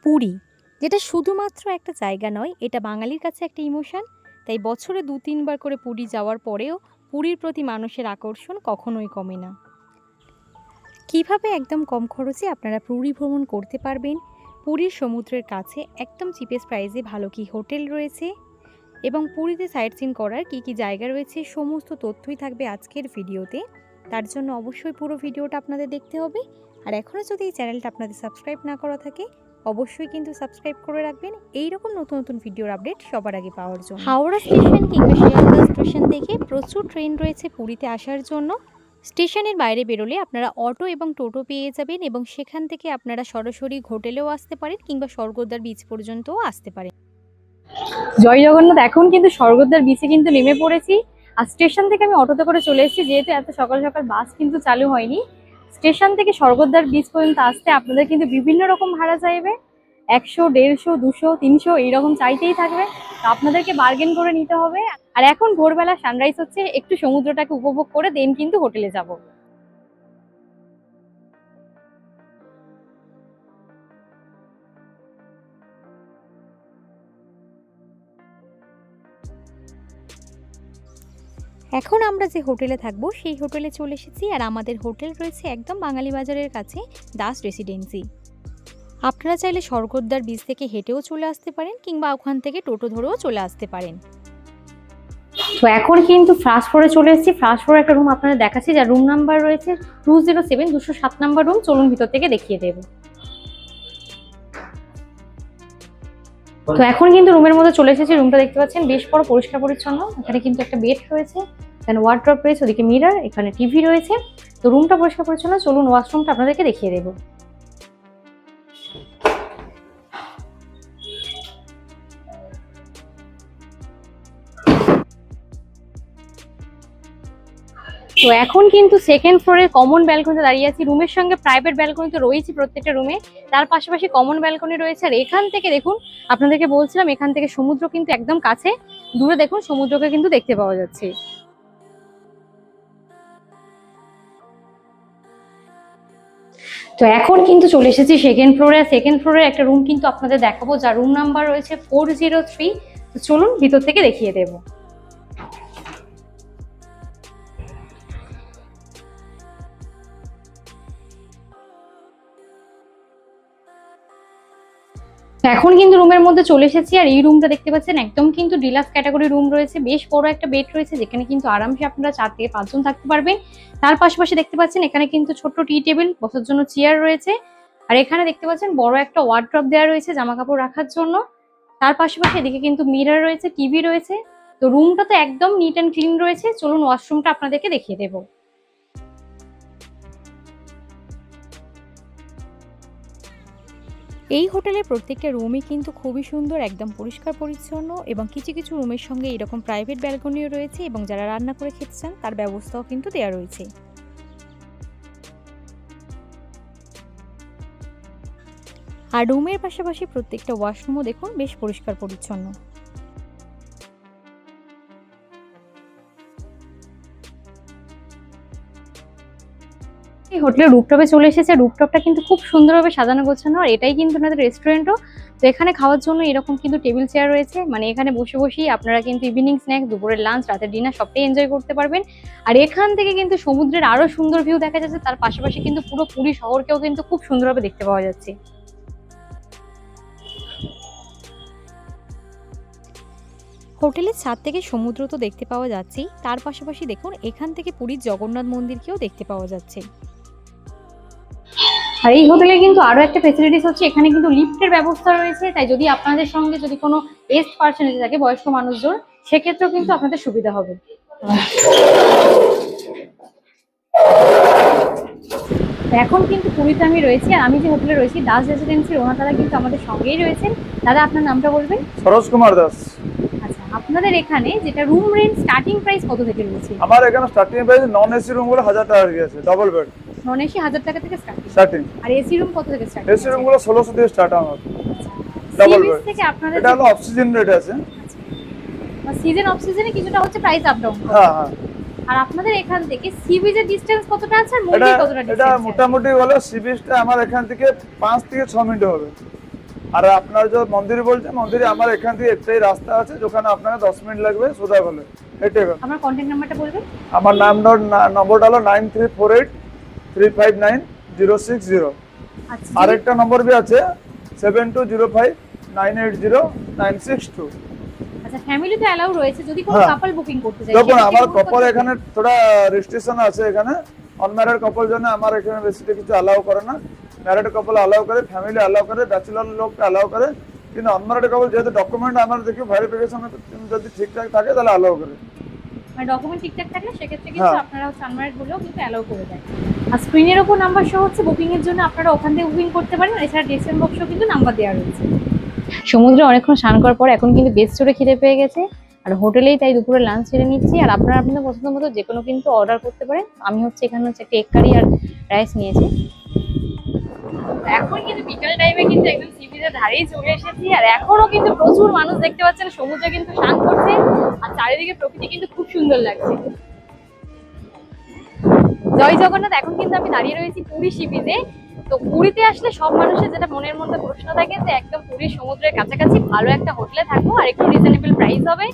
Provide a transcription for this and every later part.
পুরী, যেটা শুধুমাত্র একটা জায়গা নয়, এটা বাঙালির কাছে একটা ইমোশন। তাই বছরে ২-৩ বার করে পুরী যাওয়ার পরেও পুরীর প্রতি মানুষের আকর্ষণ কখনোই কমে না। কিভাবে একদম কম খরচে আপনারা পুরী ভ্রমণ করতে পারবেন, পুরীর সমুদ্রের কাছে একদম চিপেস্ট প্রাইসে ভালো কি হোটেল রয়েছে এবং পুরীতে সাইট সিন করার কী কী জায়গা রয়েছে, সমস্ত তথ্যই থাকবে আজকের ভিডিওতে। তার জন্য অবশ্যই পুরো ভিডিওটা আপনাদের দেখতে হবে। আর এখনও যদি এই চ্যানেলটা আপনাদের সাবস্ক্রাইব না করা থাকে, অবশ্যই কিন্তু সাবস্ক্রাইব করে রাখবেন এইরকম নতুন নতুন ভিডিওর আপডেট সবার আগে পাওয়ার জন্য। হাওড়া স্টেশন কিংবা শিয়ালদা স্টেশন থেকে প্রচুর ট্রেন রয়েছে পুরীতে আসার জন্য। স্টেশনের বাইরে বেরোলে আপনারা অটো এবং টোটো পেয়ে যাবেন এবং সেখান থেকে আপনারা সরাসরি হোটেলেও আসতে পারেন কিংবা স্বর্গদ্বার বিচ পর্যন্তও আসতে পারেন। জয় জগন্নাথ। এখন কিন্তু স্বর্গদ্বার বিচে কিন্তু নেমে পড়েছি। আর স্টেশন থেকে আমি অটোতে করে চলে এসেছি, যেহেতু এত সকাল সকাল বাস কিন্তু চালু হয়নি। স্টেশন থেকে স্বর্গদ্বার বিচ পর্যন্ত আসতে আপনাদের কিন্তু বিভিন্ন রকম ভাড়া চাইবে, 100, 150, 200, 300 এইরকম চাইতেই থাকবে। তো আপনাদেরকে বার্গেন করে নিতে হবে। আর এখন ভোরবেলা সানরাইজ হচ্ছে, একটু সমুদ্রটাকে উপভোগ করে দেন কিন্তু হোটেলে যাব। এখন আমরা যে হোটেলে থাকবো সেই হোটেলে চলে এসেছি। আর আমাদের হোটেল রয়েছে একদম বাঙালি বাজারের কাছে, দাস রেসিডেন্সি। আপনারা চাইলে স্বর্গদ্বার বিচ থেকে হেঁটেও চলে আসতে পারেন কিংবা ওখান থেকে টোটো ধরেও চলে আসতে পারেন। তো এখন কিন্তু ফার্স্ট ফ্লোরে চলে এসেছি। ফার্স্ট ফ্লোরে একটা রুম আপনাদের দেখাচ্ছি, যার রুম নাম্বার রয়েছে 207, 207 নাম্বার রুম। চলুন ভিতর থেকে দেখিয়ে দেব। তো এখন কিন্তু রুমের মধ্যে চলে এসেছি। রুমটা দেখতে পাচ্ছেন বেশ বড়, পরিষ্কার পরিচ্ছন্ন। এখানে কিন্তু একটা বেড রয়েছে, এখানে ওয়ার্ড্রপ রয়েছে, ওদিকে মিরর, এখানে টিভি রয়েছে। তো রুমটা পরিষ্কার পরিচ্ছন্ন। চলুন ওয়াশরুমটা আপনাদেরকে দেখিয়ে দেবো। তো এখন কিন্তু সেকেন্ড ফ্লোরের কমন ব্যালকনিতে দাঁড়িয়ে আছি। রুমের সঙ্গে প্রাইভেট ব্যালকনি তো রয়েছে প্রত্যেকটা রুমে, তার পাশাপাশি কমন ব্যালকনি রয়েছে। আর এখান থেকে দেখুন, আপনাদেরকে বলছিলাম এখান থেকে সমুদ্র কিন্তু একদম কাছে, দূরে দেখুন সমুদ্রকে কিন্তু দেখতে পাওয়া যাচ্ছে। তো এখন কিন্তু চলে এসেছি সেকেন্ড ফ্লোরে। সেকেন্ড ফ্লোরে একটা রুম কিন্তু আপনাদের দেখাবো, যার রুম নাম্বার রয়েছে 403। তো চলুন ভিতর থেকে দেখিয়ে দেবো। এখন কিন্তু রুমের মধ্যে চলে এসেছি। আর এই রুমটা দেখতে পাচ্ছেন একদম কিন্তু ডিলাক্স ক্যাটাগরি রুম রয়েছে। বেশ বড় একটা বেড রয়েছে, যেখানে কিন্তু আরামসে আপনারা 4 থেকে 5 জন থাকতে পারবেন। তার পাশাপাশি দেখতে পাচ্ছেন এখানে কিন্তু ছোট্ট টি টেবিল, বসার জন্য চেয়ার রয়েছে। আর এখানে দেখতে পাচ্ছেন বড় একটা ওয়ার্ড্রপ দেওয়া রয়েছে জামা কাপড় রাখার জন্য। তার পাশাপাশি এদিকে কিন্তু মিরর রয়েছে, টিভি রয়েছে। তো রুমটা তো একদম নিট অ্যান্ড ক্লিন রয়েছে। চলুন ওয়াশরুমটা আপনাদেরকে দেখিয়ে দেবো। এই হোটেলের প্রত্যেকটা রুমই কিন্তু খুবই সুন্দর, একদম পরিষ্কার পরিচ্ছন্ন এবং কিছু কিছু রুমের সঙ্গে এরকম প্রাইভেট ব্যালকনিও রয়েছে এবং যারা রান্না করে খেতে চান তার ব্যবস্থাও কিন্তু দেওয়া রয়েছে। আর রুমের পাশাপাশি প্রত্যেকটা ওয়াশরুমও দেখুন বেশ পরিষ্কার পরিচ্ছন্ন। হোটেলের রুফটপে চলে এসেছে। রুফটপটা কিন্তু খুব সুন্দরভাবে সাজানো গোছানো। আর এটাই কিন্তু আপনাদের রেস্টুরেন্টও। তো এখানে খাওয়ার জন্য এরকম কিন্তু টেবিল চেয়ার রয়েছে, মানে এখানে বসে বসেই আপনারা কিন্তু ইভিনিং স্ন্যাক্স, দুপুরের লাঞ্চ, রাতের ডিনার সবটাই এনজয় করতে পারবেন। আর এখান থেকে কিন্তু সমুদ্রের আরো সুন্দর ভিউ দেখা যাচ্ছে। তার পাশাপাশি কিন্তু পুরো পুরী শহরকেও কিন্তু খুব সুন্দরভাবে দেখতে পাওয়া যাচ্ছে। হোটেলের ছাদ থেকে সমুদ্র তো দেখতে পাওয়া যাচ্ছেই, তার পাশাপাশি দেখুন এখান থেকে পুরীর জগন্নাথ মন্দিরকেও দেখতে পাওয়া যাচ্ছে। আর এই হোটেলে কিন্তু আরো একটা ফেসিলিটিস হচ্ছে, এখানে কিন্তু লিফটের ব্যবস্থা রয়েছে। তাই যদি আপনাদের সঙ্গে যদি কোনো এজড পার্সন এসে থাকে, বয়স্ক মানুষজন, সেক্ষেত্রেও কিন্তু আপনাদের সুবিধা হবে। এখন কিন্তু পুরীতে আমি রয়েছি। আর আমি যে হোটেলে রয়েছি দাস রেসিডেন্সির ওনার দাদা কিন্তু আমাদের সঙ্গেই রয়েছেন। দাদা, আপনার নামটা বলবেন? সরোজ কুমার দাস। আচ্ছা, আপনাদের এখানে যেটা রুম রেন্ট স্টার্টিং প্রাইস কত থেকে রয়েছে? আমার এখানে starting price non AC room গুলো 1000 টাকা থেকে আছে, ডাবল বেড। নন এসি 1000 টাকা থেকে স্টার্টিং। আর এসি রুম কত থেকে স্টার্ট? এসি রুম গুলো 1600 থেকে স্টার্ট আমার। ডাবল বেড থেকে আপনাদের এটা হলো অফ সিজন রেট আছে। আচ্ছা, সিজন অফ সিজনে কিছুটা হচ্ছে প্রাইস আপ ডাউন। হ্যাঁ হ্যাঁ। আর আপনাদের এখান থেকে সি বিচের ডিসটেন্স কতটা আছে আর মন্দির কতটা ডিসটেন্স? এটা মোটামুটি হলো সি বিচটা আমার এখান থেকে 5 থেকে 6 মিনিট হবে। আর আপনার যে মন্দির বলছে, মন্দিরে আমার এখান থেকে একটাই রাস্তা আছে, যেখানে আপনাকে 10 মিনিট লাগবে সোজা গেলে, হেঁটে গেলে। আমার কন্ট্যাক্ট নাম্বারটা বলবেন? আমার নম্বরটা হলো 9348359060। আচ্ছা, আরেকটা নম্বর भी আছে 7205980962। আচ্ছা, ফ্যামিলিতে অ্যালাউ রয়েছে যদি কোনো হ্যাঁ। কাপল বুকিং করতে চায়? দেখুন, সেক্ষেত্রে আমার কোন কপল পদ্ধতি? এখানে থোড়া রেস্ট্রিকশন আছে। এখানে অনম্যারিড কপল জন্য আমার এখানে বেশি কিছু অ্যালাউ করে না। ম্যারিড কপল অ্যালাউ করে, ফ্যামিলি অ্যালাউ করে, ব্যাচেলর লোককে অ্যালাউ করে। কিন্তু অনম্যারিড কপল যেহেতু ডকুমেন্ট আমার দেখি ভেরিফিকেশন যদি ঠিকঠাক থাকে তাহলে অ্যালাউ করে। মানে ডকুমেন্ট ঠিকঠাক থাকলে সেক্ষেত্রে কিন্তু হ্যাঁ। আপনারা হচ্ছে আনম্যারিড হলেও কিন্তু অ্যালাউ করে দেয়। আর স্ক্রিনের ওপর নাম্বার শো হচ্ছে, বুকিং এর জন্য আপনারা ওখান থেকে বুকিং করতে পারেন। এছাড়া ডেসক্রিপশন বক্সেও কিন্তু নাম্বার দেওয়া রয়েছে। সমুদ্রে অনেকক্ষণ স্নান করার পর এখন কিন্তু বেশ জোরে খিদে পেয়ে গেছে, আর হোটেলেই তাই দুপুরে লাঞ্চ সেরে নিচ্ছি। আর আপনারা আপনাদের পছন্দ মতো যে কোনো কিন্তু অর্ডার করতে পারেন। আমি হচ্ছে এখানে হচ্ছে একটা এগ কারি আর রাইস নিয়েছি। এখন কিন্তু বিকাল টাইমে কিন্তু একদম সি বিচের ধারেই চলে এসেছি, আর এখনো কিন্তু প্রচুর মানুষ দেখতে পাচ্ছেন সমুদ্রে কিন্তু স্নান করছে, আর চারিদিকে প্রকৃতি কিন্তু খুব সুন্দর লাগছে। জয় জগন্নাথ। এখন কিন্তু আমি দাঁড়িয়ে রয়েছি পুরী সি বিচে। তো পুরীতে আসলে সব মানুষের যেটা মনের মধ্যে প্রশ্ন থাকে যে একদম পুরীর সমুদ্রের কাছাকাছি ভালো একটা হোটেলে থাকবো আর একটু রিজনেবল প্রাইস হবে,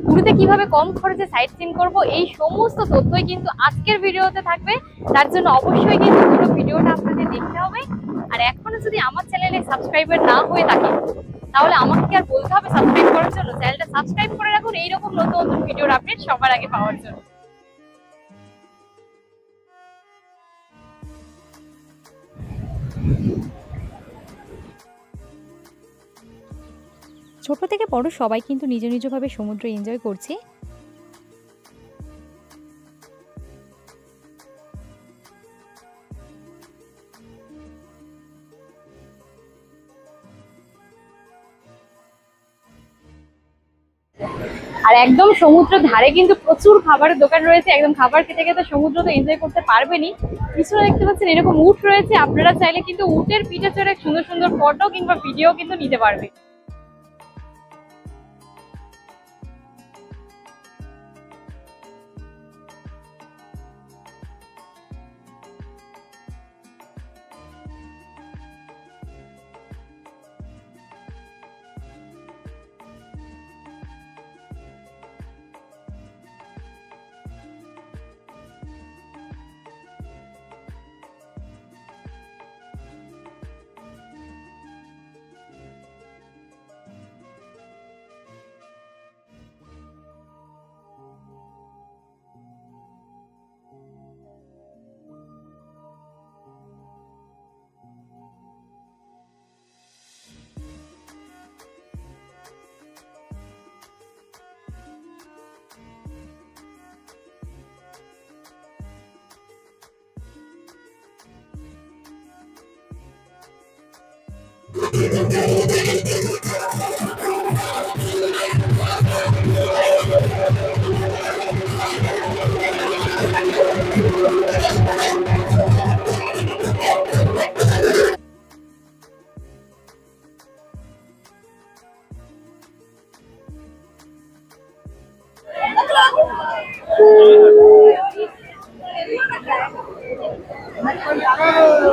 পুরীতে কিভাবে কম খরচে সাইট সিন করবো, এই সমস্ত তথ্যই কিন্তু আজকের ভিডিওতে থাকবে। তার জন্য অবশ্যই কিন্তু পুরো ভিডিওটা আপনাদের দেখতে হবে। আর এখনো যদি আমার চ্যানেলে সাবস্ক্রাইবার না হয়ে থাকে তাহলে আমাকে কি আর বলতে হবে সাবস্ক্রাইব করার জন্য? চ্যানেলটা সাবস্ক্রাইব করে রাখুন এইরকম নতুন নতুন ভিডিওর আপডেট সবার আগে পাওয়ার জন্য। ছোট থেকে বড় সবাই কিন্তু নিজ নিজভাবে সমুদ্র এনজয় করছে। আর একদম সমুদ্র ধারে কিন্তু প্রচুর খাবারের দোকান রয়েছে, একদম খাবার খেতে খেতে সমুদ্র তো এনজয় করতে পারবেনই। পিছনে দেখতে পাচ্ছেন এরকম উট রয়েছে, আপনারা চাইলে কিন্তু উটের পিঠে চড়ে সুন্দর সুন্দর ফটো কিংবা ভিডিও কিন্তু নিতে পারবে।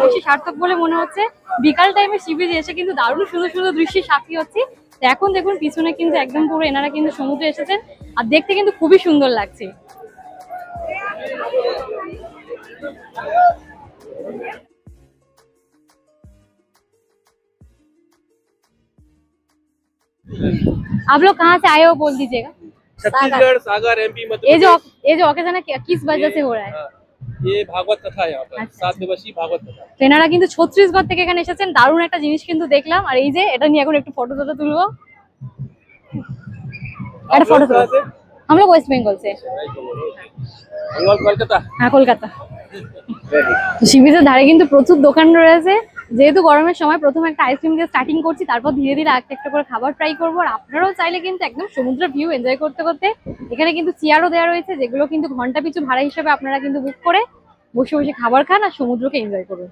বেশি সার্থক বলে মনে হচ্ছে। বিকাল টাইমে সি বিচে এসে কিন্তু দারুণ সুন্দর সুন্দর দৃশ্যের সাক্ষী হচ্ছি। তো এখন দেখুন পিছনে কিন্তু একদম পুরো এনারা কিন্তু সমুদ্রে এসেছেন, আর দেখতে কিন্তু খুবই সুন্দর লাগছে। आप लोग कहाँ से आए हो बोल दीजिएगा। छत्तीसगढ़ सागर एमपी मध्य ये जो ओकेजन है किस वजह से हो रहा है? हाँ, ये भागवत कथा है यहाँ पर। अच्छा। 7 दिवसीय भागवत कथा। তো এনারা কিন্তু ছত্রিশগড় থেকে এখানে এসেছেন, দারুণ একটা জিনিস কিন্তু দেখলাম। আর এই যে এটা নিয়ে এখন একটু ফটো টটো তুলবো, आप একটা ফটো लोग कहाँ তুলবো। से? हम लोग वेस्ट बंगाल से। बंगाल कोलकाता। হ্যাঁ, কলকাতা। সি বিচের ধারে কিন্তু প্রচুর দোকান রয়েছে। যেহেতু গরমের সময় প্রথমে একটা আইসক্রিম দিয়ে স্টার্টিং করছি, তারপর ধীরে ধীরে একটা একটা করে খাবার ট্রাই করবো। আর আপনারাও চাইলে কিন্তু একদম সমুদ্রের ভিউ এনজয় করতে করতে এখানে কিন্তু চেয়ারও দেওয়া রয়েছে, যেগুলো কিন্তু ঘন্টা পিছু ভাড়া হিসেবে আপনারা কিন্তু বুক করে বসে বসে খাবার খান আর সমুদ্রকে এনজয় করুন।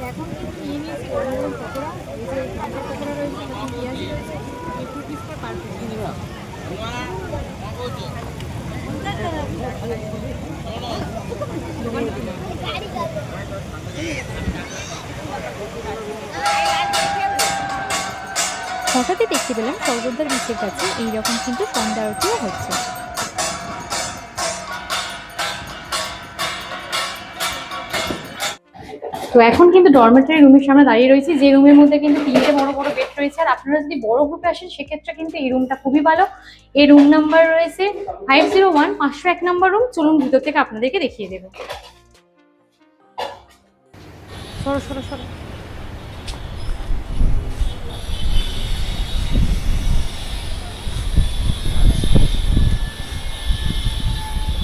এখন কিন্তু নিয়ে নিয়েছি গরম গরম পকোড়া। এই যে ঠান্ডা পকোড়া রয়েছে, পেঁয়াজি রয়েছে, 2 পিস পার প্লেট। হঠাৎই দেখতে পেলাম স্বর্গদ্বার বিচের কাছে এইরকম কিন্তু সন্ধ্যা আরতিও হচ্ছে। তো এখন কিন্তু ডরমেটরি রুমের সামনে দাঁড়িয়ে রয়েছি, যে রুমের মধ্যে কিন্তু 3টে বড় বড় বেড রয়েছে। আর আপনারা যদি বড় গ্রুপে আসেন সেক্ষেত্রে কিন্তু এই রুমটা খুবই ভালো। এই রুম নাম্বার রয়েছে 501, 501 নাম্বার রুম। চলুন ভিতর থেকে আপনাদেরকে দেখিয়ে দেবো। সরো সরো সরো।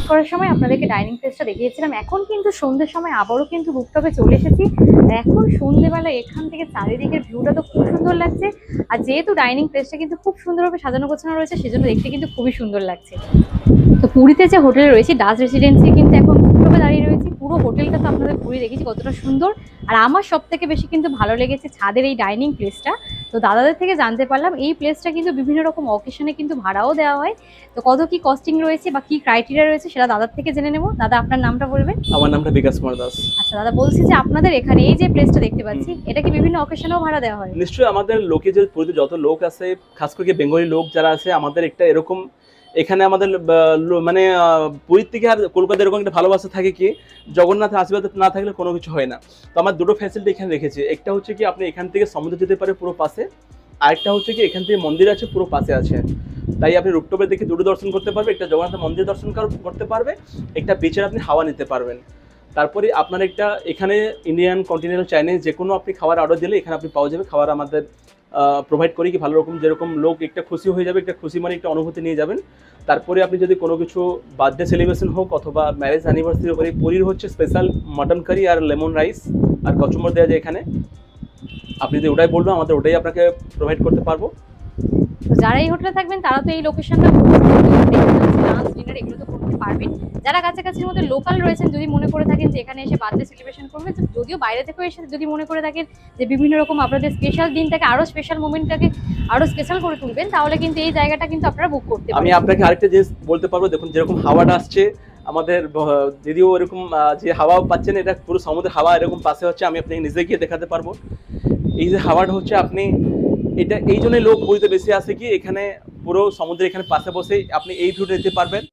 করার সময় আপনাদেরকে ডাইনিং প্লেসটা দেখিয়েছিলাম। এখন কিন্তু সন্ধ্যের সময় আবারও কিন্তু রুফটপে চলে এসেছি। আর এখন সন্ধ্যেবেলা এখান থেকে চারিদিকের ভিউটা তো খুব সুন্দর লাগছে। আর যেহেতু ডাইনিং প্লেসটা কিন্তু খুব সুন্দরভাবে সাজানো গোছানো রয়েছে, সেজন্য দেখতে কিন্তু খুবই সুন্দর লাগছে। তো পুরীতে যে হোটেলে রয়েছে ডাচ রেসিডেন্সি, কিন্তু এখন রুফটপে দাঁড়িয়ে রয়েছি। পুরো হোটেলটা তো আপনাদের ঘুরে দেখেছি কতটা সুন্দর। আর আমার সব থেকে বেশি কিন্তু ভালো লেগেছে ছাদের এই ডাইনিং প্লেসটা। তো দাদাদের থেকে জানতে পারলাম এই প্লেসটা কিন্তু বিভিন্ন রকম অকেশনে কিন্তু ভাড়াও দেওয়া হয়। তো কত কি কস্টিং রয়েছে বা কি ক্রাইটেরিয়া রয়েছে সেটা দাদার থেকে জেনে নেব। দাদা, আপনার নামটা বলবেন? আমার নামটা বিকাশ কুমার দাস। আচ্ছা দাদা, বলছি যে আপনাদের এখানে এই যে প্লেসটা দেখতে পাচ্ছি, এটা কি বিভিন্ন অকেশনেও ভাড়া দেওয়া হয়? নিশ্চয়ই আমাদের লোকে যে পুরীতে যত লোক আছে, খাস করে বেঙ্গলি লোক যারা আছে, আমাদের একটা এরকম এখানে আমাদের মানে পুরীর থেকে আর কলকাতা এরকম একটা ভালোবাসা থাকে কি জগন্নাথের আশীর্বাদ না থাকলে কোনো কিছু হয় না। তো আমার দুটো ফ্যাসিলিটি এখানে রেখেছি। একটা হচ্ছে কি আপনি এখান থেকে সমুদ্র যেতে পারে পুরো পাশে, আরেকটা হচ্ছে কি এখান থেকে মন্দির আছে পুরো পাশে আছে। তাই আপনি রুপটপে দেখে দুটো দর্শন করতে পারবে, একটা জগন্নাথ মন্দির দর্শন করতে পারবে, একটা বিচের আপনি হাওয়া নিতে পারবেন। তারপরে আপনার একটা এখানে ইন্ডিয়ান কন্টিনেন্টাল চাইনিজ যে কোনো আপনি খাবার অর্ডার দিলে এখানে আপনি পাওয়া যাবে। খাবার আমাদের প্রোভাইড করি কি ভালো রকম, যেরকম লোক একটা খুশি হয়ে যাবে, একটা খুশি মানে একটা অনুভূতি নিয়ে যাবেন। তারপরে আপনি যদি কোনো কিছু বার্থডে সেলিব্রেশন হোক অথবা ম্যারেজ অ্যানিভার্সারি করে, পুরীর হচ্ছে স্পেশাল মাটন কারি আর লেমন রাইস আর কচুম্বর দেওয়া যায় এখানে। আপনি যদি ওটাই বলবেন আমাদের ওটাই আপনাকে প্রোভাইড করতে পারবো। তো যারা এই হোটেলে থাকবেন তারা তো এই লোকেশনটা লাঞ্চ ডিনার এগুলো তো করতে পারবেন। যারা কাছাকাছির মধ্যে লোকাল রয়েছেন, যদি মনে করে থাকেন যে এখানে এসে বার্থডে সেলিব্রেশন করবেন, যদিও বাইরে থেকেও এসে যদি মনে করে থাকেন যে বিভিন্ন রকম আপনাদের স্পেশাল দিনটাকে আরও স্পেশাল মোমেন্টটাকে আরও স্পেশাল করে তুলবেন, তাহলে কিন্তু এই জায়গাটা কিন্তু আপনারা বুক করতে পারেন। আমি আপনাকে আরেকটা জিনিস বলতে পারবো, দেখুন যেরকম হাওয়াটা আসছে আমাদের দিদিও এরকম যে হাওয়া পাচ্ছেন, এটা পুরো সমুদ্রের হাওয়া এরকম পাশে হচ্ছে। আমি আপনাকে নিজে গিয়ে দেখাতে পারবো। এই যে হাওয়াটা হচ্ছে আপনি এটা এই জন্যই লোক পুরীতে বেশি আসে কি এখানে পুরো সমুদ্রের এখানে পাশে বসে আপনি এই ভিউটা নিতে পারবেন।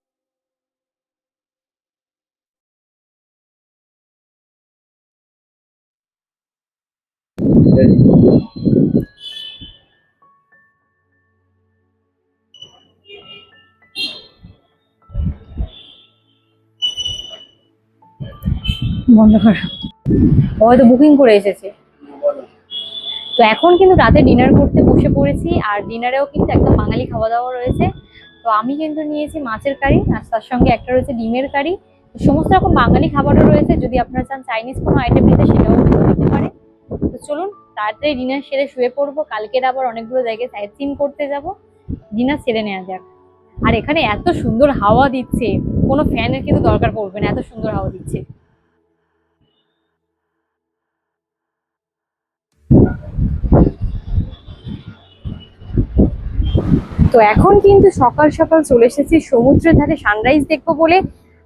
বন্ধ কর, হয়তো বুকিং করে এসেছে। তো এখন কিন্তু রাতে ডিনার করতে বসে পড়েছি। আর ডিনারেও কিন্তু একদম বাঙালি খাওয়া দাওয়া রয়েছে। তো আমি কিন্তু নিয়েছি মাছের কারি, আর তার সঙ্গে একটা রয়েছে ডিমের কারি। সমস্ত রকম বাঙালি খাবারও রয়েছে। যদি আপনারা চান চাইনিজ কোনো আইটেম নিতে, সেটাও কিন্তু নিতে পারে। তো চলুন তাড়াতাড়ি ডিনার সেরে শুয়ে পড়বো। কালকের আবার অনেকগুলো জায়গায় সাইট সিন করতে যাব। ডিনার সেরে নেওয়া যাক। আর এখানে এত সুন্দর হাওয়া দিচ্ছে, কোনো ফ্যানের কিন্তু দরকার পড়বে না, এত সুন্দর হাওয়া দিচ্ছে। তো এখন কিন্তু সকাল সকাল চলে এসেছি সমুদ্রের ধারে সানরাইজ দেখবো বলে।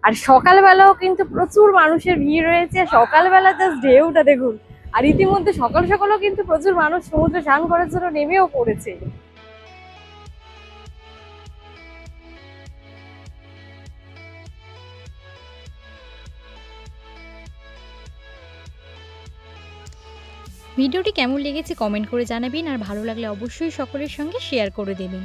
আর সকালবেলাও কিন্তু প্রচুর মানুষের ভিড় রয়েছে। সকালবেলা জাস্ট ঢেউটা দেখুন। আর ইতিমধ্যে সকাল সকালও কিন্তু প্রচুর মানুষ সমুদ্রে স্নান করার জন্য নেমেও পড়েছে। ভিডিওটি কেমন লেগেছে কমেন্ট করে জানাবেন। আর ভালো লাগলে অবশ্যই সকলের সঙ্গে শেয়ার করে দেবেন।